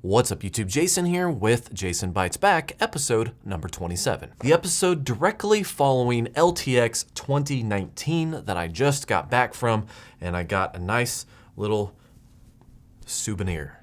What's up YouTube, Jason here with Jason Bytes Back, episode number 27. The episode directly following LTX 2019 that I just got back from, and I got a nice little souvenir.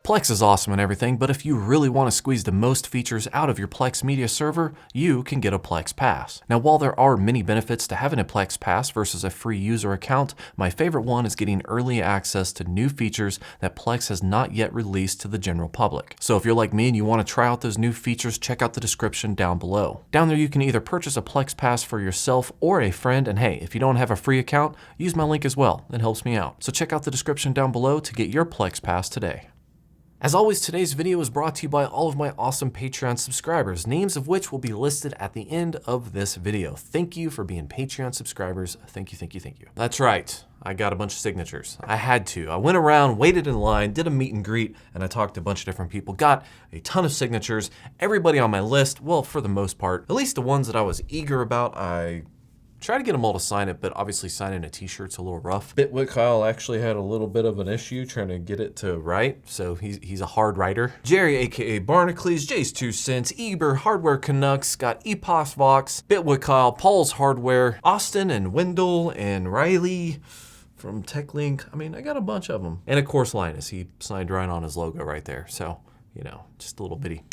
Plex is awesome and everything, but if you really want to squeeze the most features out of your Plex media server, you can get a Plex Pass. Now, while there are many benefits to having a Plex Pass versus a free user account, my favorite one is getting early access to new features that Plex has not yet released to the general public. So if you're like me and you want to try out those new features, check out the description down below. Down there you can either purchase a Plex Pass for yourself or a friend, and hey, if you don't have a free account, use my link as well. It helps me out. So check out the description down below to get your Plex Pass today. As always, today's video is brought to you by all of my awesome Patreon subscribers, names of which will be listed at the end of this video. Thank you for being Patreon subscribers. Thank you, thank you, thank you. That's right. I got a bunch of signatures. I had to. I went around, waited in line, did a meet and greet, and I talked to a bunch of different people, got a ton of signatures. Everybody on my list, well, for the most part, at least the ones that I was eager about, I try to get them all to sign it, but obviously signing a t-shirt's a little rough. Bitwit Kyle actually had a little bit of an issue trying to get it to write, so he's a hard writer. Jerry, aka Barnacles, Jace 2 Cents, Eber, Hardware Canucks, got Epos Vox, Bitwit Kyle, Paul's Hardware, Austin and Wendell and Riley from TechLink. I mean, I got a bunch of them. And of course Linus, he signed right on his logo right there. So, you know, just a little bitty.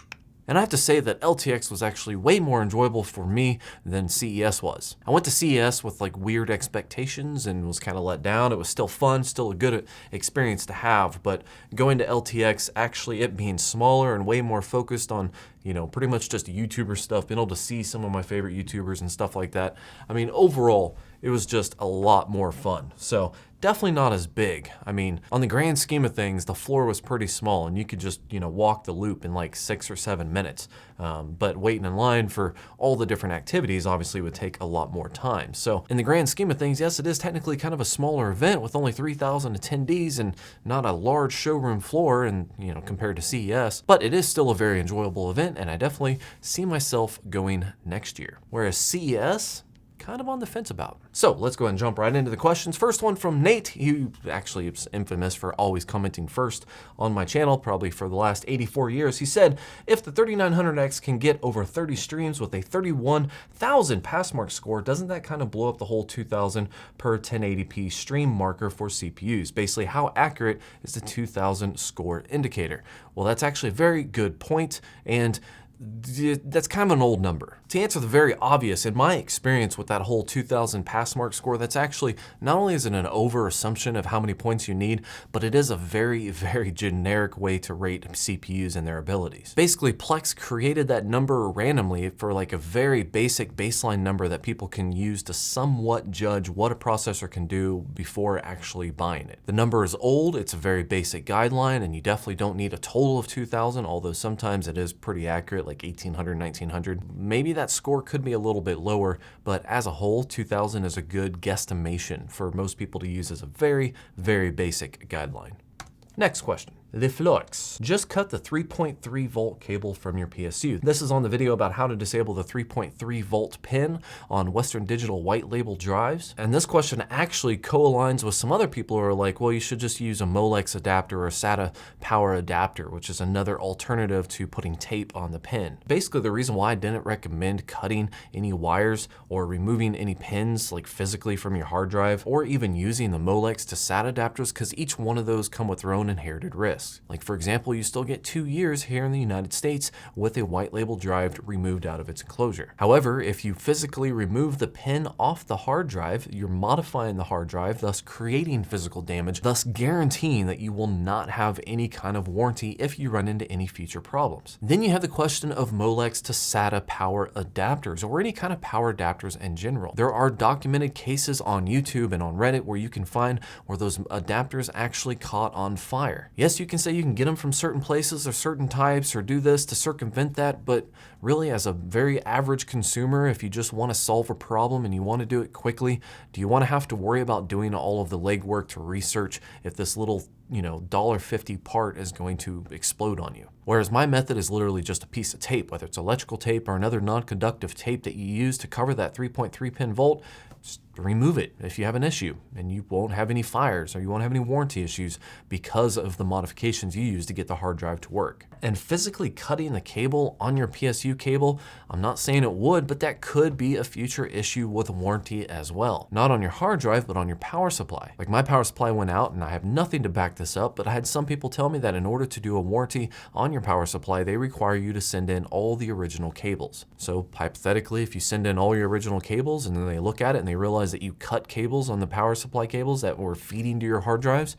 And I have to say that LTX was actually way more enjoyable for me than CES was. I went to CES with like weird expectations and was kind of let down. It was still fun, still a good experience to have, but going to LTX, actually it being smaller and way more focused on, you know, pretty much just YouTuber stuff, being able to see some of my favorite YouTubers and stuff like that. I mean, overall, it was just a lot more fun. So definitely not as big. I mean, on the grand scheme of things, the floor was pretty small and you could just, you know, walk the loop in like 6 or 7 minutes. But waiting in line for all the different activities obviously would take a lot more time. So in the grand scheme of things, yes, it is technically kind of a smaller event with only 3,000 attendees and not a large showroom floor and, you know, compared to CES, but it is still a very enjoyable event and I definitely see myself going next year. Whereas CES, kind of on the fence about. So let's go ahead and jump right into the questions. First one from Nate, who actually is infamous for always commenting first on my channel, probably for the last 84 years. He said, if the 3900X can get over 30 streams with a 31,000 passmark score, doesn't that kind of blow up the whole 2000 per 1080p stream marker for CPUs? Basically, how accurate is the 2000 score indicator? Well, that's actually a very good point, and that's kind of an old number. To answer the very obvious, in my experience with that whole 2000 passmark score, that's actually, not only is it an over assumption of how many points you need, but it is a very, very generic way to rate CPUs and their abilities. Basically, Plex created that number randomly for like a very basic baseline number that people can use to somewhat judge what a processor can do before actually buying it. The number is old, it's a very basic guideline, and you definitely don't need a total of 2000, although sometimes it is pretty accurate, like 1800, 1900. Maybe that score could be a little bit lower, but as a whole, 2000 is a good guesstimation for most people to use as a very, very basic guideline. Next question. LeFlux. Just cut the 3.3 volt cable from your PSU. This is on the video about how to disable the 3.3 volt pin on Western Digital white label drives. And this question actually co-aligns with some other people who are like, well, you should just use a Molex adapter or a SATA power adapter, which is another alternative to putting tape on the pin. Basically, the reason why I didn't recommend cutting any wires or removing any pins like physically from your hard drive, or even using the Molex to SATA adapters, because each one of those come with their own inherited risks. Like for example, you still get 2 years here in the United States with a white label drive removed out of its enclosure. However, if you physically remove the pin off the hard drive, you're modifying the hard drive, thus creating physical damage, thus guaranteeing that you will not have any kind of warranty if you run into any future problems. Then you have the question of Molex to SATA power adapters, or any kind of power adapters in general. There are documented cases on YouTube and on Reddit where you can find where those adapters actually caught on fire. Yes, you can say you can get them from certain places or certain types or do this to circumvent that, but really as a very average consumer, if you just want to solve a problem and you want to do it quickly, do you want to have to worry about doing all of the legwork to research if this little $1.50 part is going to explode on you. Whereas my method is literally just a piece of tape, whether it's electrical tape or another non-conductive tape that you use to cover that 3.3 pin volt. Just remove it if you have an issue, and you won't have any fires or you won't have any warranty issues because of the modifications you use to get the hard drive to work. And physically cutting the cable on your PSU cable, I'm not saying it would, but that could be a future issue with warranty as well. Not on your hard drive, but on your power supply. Like my power supply went out, and I have nothing to back this up, but I had some people tell me that in order to do a warranty on your power supply, they require you to send in all the original cables. So hypothetically, if you send in all your original cables and then they look at it and they realize that you cut cables on the power supply cables that were feeding to your hard drives,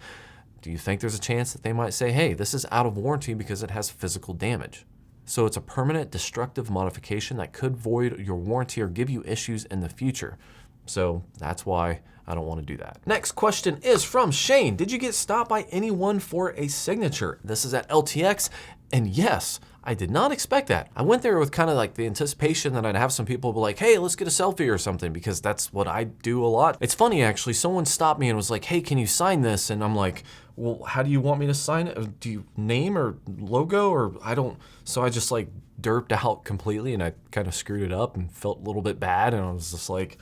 do you think there's a chance that they might say, hey, this is out of warranty because it has physical damage? So it's a permanent destructive modification that could void your warranty or give you issues in the future. So that's why I don't want to do that. Next question is from Shane. Did you get stopped by anyone for a signature? This is at LTX, and yes, I did not expect that. I went there with kind of like the anticipation that I'd have some people be like, hey, let's get a selfie or something, because that's what I do a lot. It's funny, actually, someone stopped me and was like, hey, can you sign this? And I'm like, well, how do you want me to sign it? Do you name or logo or I don't? So I just like derped out completely, and I kind of screwed it up and felt a little bit bad. And I was just like,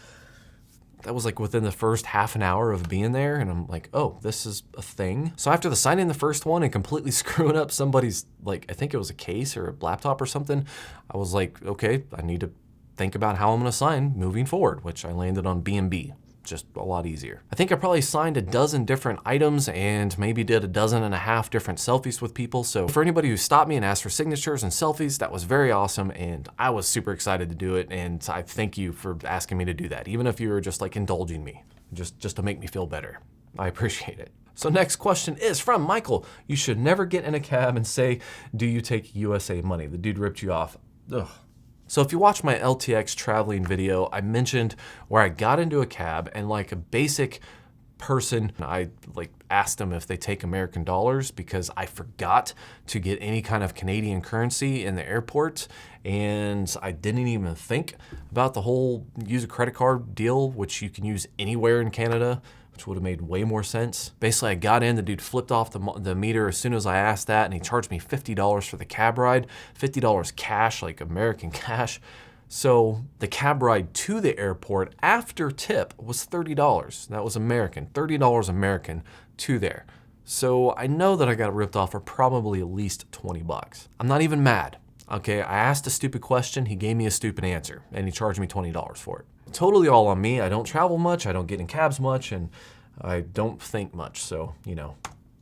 that was like within the first half an hour of being there, and I'm like, oh, this is a thing. So after the signing the first one and completely screwing up somebody's, like, I think it was a case or a laptop or something, I was like, okay, I need to think about how I'm gonna sign moving forward, which I landed on B&B. Just a lot easier. I think I probably signed a dozen different items and maybe did a dozen and a half different selfies with people. So for anybody who stopped me and asked for signatures and selfies, that was very awesome, and I was super excited to do it, and I thank you for asking me to do that, even if you were just like indulging me, just to make me feel better. I appreciate it. So next question is from Michael. You should never get in a cab and say, do you take USA money? The dude ripped you off. Ugh. So if you watch my LTX traveling video, I mentioned where I got into a cab and like a basic person, I like asked them if they take American dollars because I forgot to get any kind of Canadian currency in the airport, and I didn't even think about the whole use a credit card deal, which you can use anywhere in Canada, which would have made way more sense. Basically, I got in, the dude flipped off the meter as soon as I asked that, and he charged me $50 for the cab ride, $50 cash, like American cash. So the cab ride to the airport after tip was $30. That was American, $30 American to there. So I know that I got ripped off for probably at least 20 bucks. I'm not even mad. Okay, I asked a stupid question, he gave me a stupid answer, and he charged me $20 for it. Totally all on me. I don't travel much, I don't get in cabs much, and I don't think much, so, you know,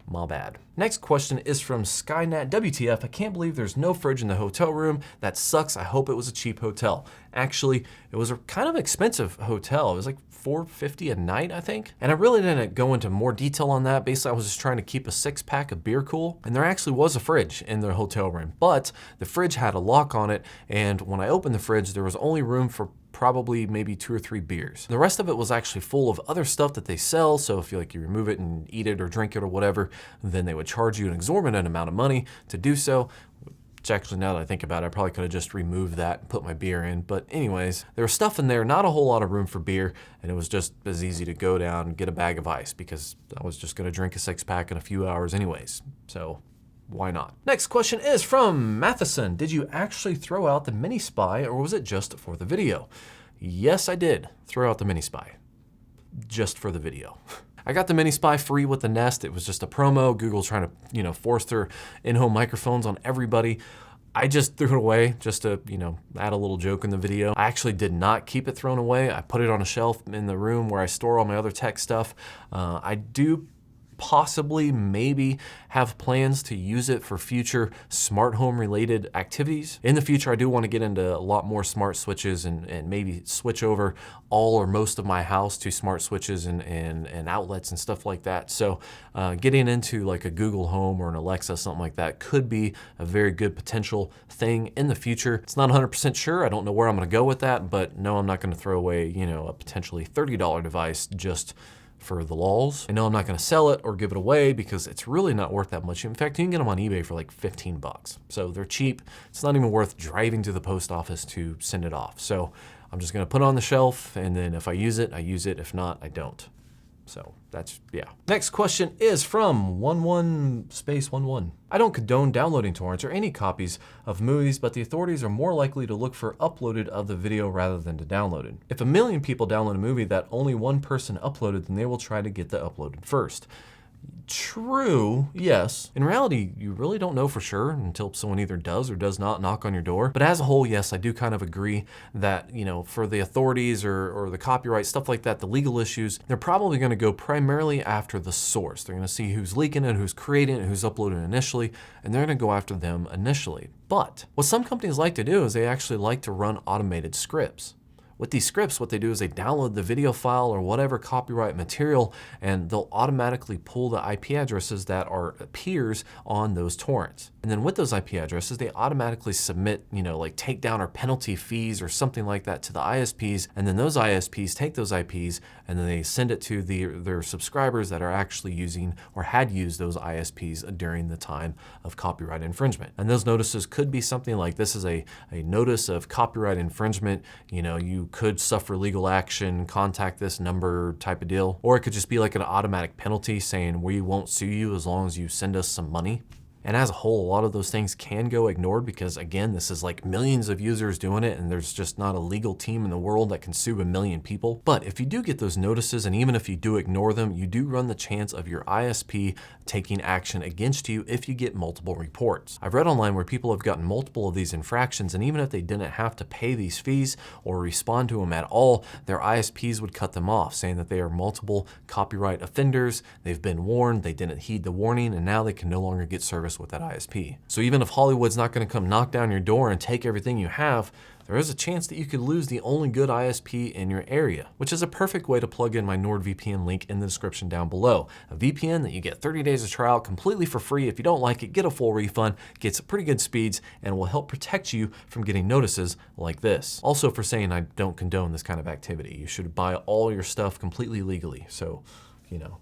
my bad. Next question is from Skynet. WTF, I can't believe there's no fridge in the hotel room. That sucks. I hope it was a cheap hotel. Actually, it was a kind of expensive hotel. It was like $450 a night, I think. And I really didn't go into more detail on that. Basically, I was just trying to keep a 6-pack of beer cool. And there actually was a fridge in the hotel room, but the fridge had a lock on it. And when I opened the fridge, there was only room for probably maybe 2 or 3 beers. The rest of it was actually full of other stuff that they sell. So if you remove it and eat it or drink it or whatever, then they would charge you an exorbitant amount of money to do so. Which actually, now that I think about it, I probably could have just removed that and put my beer in. But anyways, there was stuff in there, not a whole lot of room for beer, and it was just as easy to go down and get a bag of ice because I was just gonna drink a 6-pack in a few hours anyways. So why not? Next question is from Matheson. Did you actually throw out the mini spy, or was it just for the video? Yes, I did throw out the mini spy, just for the video. I got the mini spy free with the Nest. It was just a promo. Google trying to, force their in-home microphones on everybody. I just threw it away just to, add a little joke in the video. I actually did not keep it thrown away. I put it on a shelf in the room where I store all my other tech stuff. I do possibly maybe have plans to use it for future smart home related activities. In the future, I do want to get into a lot more smart switches and maybe switch over all or most of my house to smart switches and outlets and stuff like that. So getting into like a Google Home or an Alexa, something like that, could be a very good potential thing in the future. It's not 100% sure. I don't know where I'm going to go with that, but no, I'm not going to throw away, a potentially $30 device just for the lulz. I know I'm not gonna sell it or give it away because it's really not worth that much. In fact, you can get them on eBay for like 15 bucks. So they're cheap. It's not even worth driving to the post office to send it off. So I'm just gonna put it on the shelf, and then if I use it, I use it. If not, I don't. So that's, yeah. Next question is from 11 I don't condone downloading torrents or any copies of movies, but the authorities are more likely to look for uploaded of the video rather than to downloaded. If 1 million people download a movie that only one person uploaded, then they will try to get the uploaded first. True, yes. In reality, you really don't know for sure until someone either does or does not knock on your door. But as a whole, yes, I do kind of agree that, you know, for the authorities or the copyright, stuff like that, the legal issues, they're probably going to go primarily after the source. They're going to see who's leaking it, who's creating it, who's uploading it initially, and they're going to go after them initially. But what some companies like to do is they actually like to run automated scripts. With these scripts, what they do is they download the video file or whatever copyright material, and they'll automatically pull the IP addresses that appears on those torrents. And then with those IP addresses, they automatically submit, you know, like takedown or penalty fees or something like that to the ISPs. And then those ISPs take those IPs and then they send it to their subscribers that are actually using or had used those ISPs during the time of copyright infringement. And those notices could be something like, this is a notice of copyright infringement. You know, you could suffer legal action, contact this number type of deal. Or it could just be like an automatic penalty saying we won't sue you as long as you send us some money. And as a whole, a lot of those things can go ignored because, again, this is like millions of users doing it and there's just not a legal team in the world that can sue 1 million people. But if you do get those notices, and even if you do ignore them, you do run the chance of your ISP taking action against you if you get multiple reports. I've read online where people have gotten multiple of these infractions, and even if they didn't have to pay these fees or respond to them at all, their ISPs would cut them off, saying that they are multiple copyright offenders, they've been warned, they didn't heed the warning, and now they can no longer get service with that ISP. So even if Hollywood's not going to come knock down your door and take everything you have, there is a chance that you could lose the only good ISP in your area, which is a perfect way to plug in my NordVPN link in the description down below. A VPN that you get 30 days of trial completely for free. If you don't like it, get a full refund, gets pretty good speeds, and will help protect you from getting notices like this. Also, for saying I don't condone this kind of activity, you should buy all your stuff completely legally. So, you know,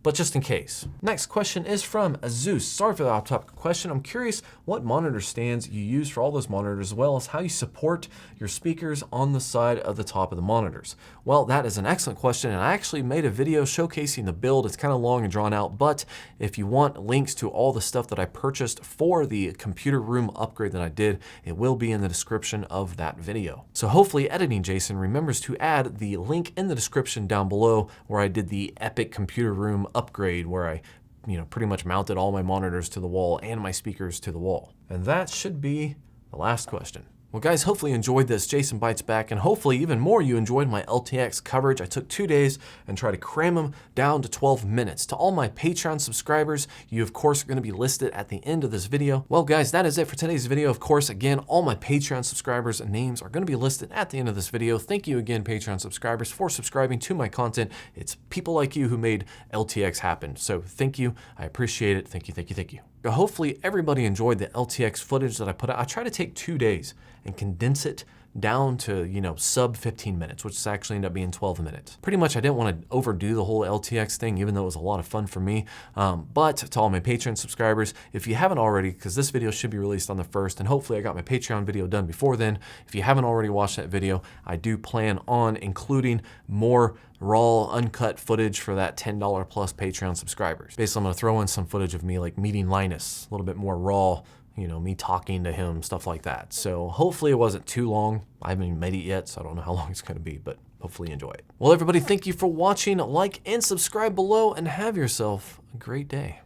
but just in case. Next question is from Azus. Sorry for the off-topic question. I'm curious what monitor stands you use for all those monitors, as well as how you support your speakers on the side of the top of the monitors. Well, that is an excellent question, and I actually made a video showcasing the build. It's kind of long and drawn out, but if you want links to all the stuff that I purchased for the computer room upgrade that I did, it will be in the description of that video. So hopefully Editing Jason remembers to add the link in the description down below where I did the epic computer room upgrade where I, you know, pretty much mounted all my monitors to the wall and my speakers to the wall. And that should be the last question. Well, guys, hopefully you enjoyed this. Jason Bytes back, and hopefully even more you enjoyed my LTX coverage. I took 2 days and tried to cram them down to 12 minutes. To all my Patreon subscribers, you of course are going to be listed at the end of this video. Well, guys, that is it for today's video. Of course, again, all my Patreon subscribers' names are going to be listed at the end of this video. Thank you again, Patreon subscribers, for subscribing to my content. It's people like you who made LTX happen. So thank you. I appreciate it. Thank you, thank you, thank you. Hopefully everybody enjoyed the LTX footage that I put out. I try to take 2 days and condense it down to, you know, sub 15 minutes, which actually ended up being 12 minutes. Pretty much I didn't want to overdo the whole LTX thing, even though it was a lot of fun for me. But to all my Patreon subscribers, if you haven't already, because this video should be released on the 1st, and hopefully I got my Patreon video done before then. If you haven't already watched that video, I do plan on including more raw, uncut footage for that $10 plus Patreon subscribers. Basically, I'm gonna throw in some footage of me like meeting Linus, a little bit more raw, you know, me talking to him, stuff like that. So hopefully it wasn't too long. I haven't even made it yet, so I don't know how long it's gonna be, but hopefully you enjoy it. Well, everybody, thank you for watching. Like and subscribe below, and have yourself a great day.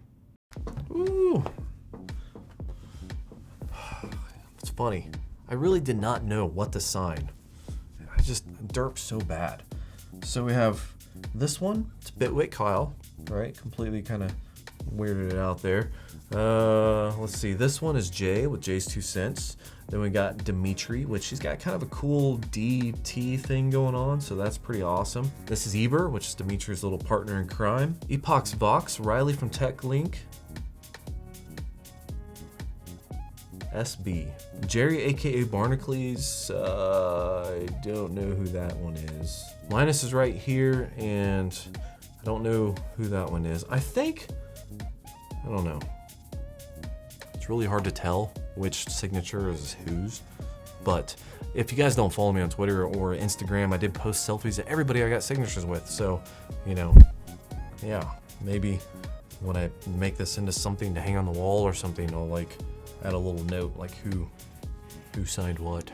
Ooh. It's funny. I really did not know what to sign. I just derped so bad. So we have this one, it's Bitwit Kyle, right? Completely kind of weirded it out there. Let's see, this one is Jay with Jay's 2 cents. Then we got Dimitri, which she's got kind of a cool DT thing going on, so that's pretty awesome. This is Eber, which is Dimitri's little partner in crime. Epox Vox, Riley from TechLink. SB. Jerry, aka Barnacles, I don't know who that one is. Linus is right here, and I don't know who that one is. I think, I don't know. It's really hard to tell which signature is whose, but if you guys don't follow me on Twitter or Instagram, I did post selfies of everybody I got signatures with, so, you know, yeah, maybe when I make this into something to hang on the wall or something, I'll like add a little note like who signed what.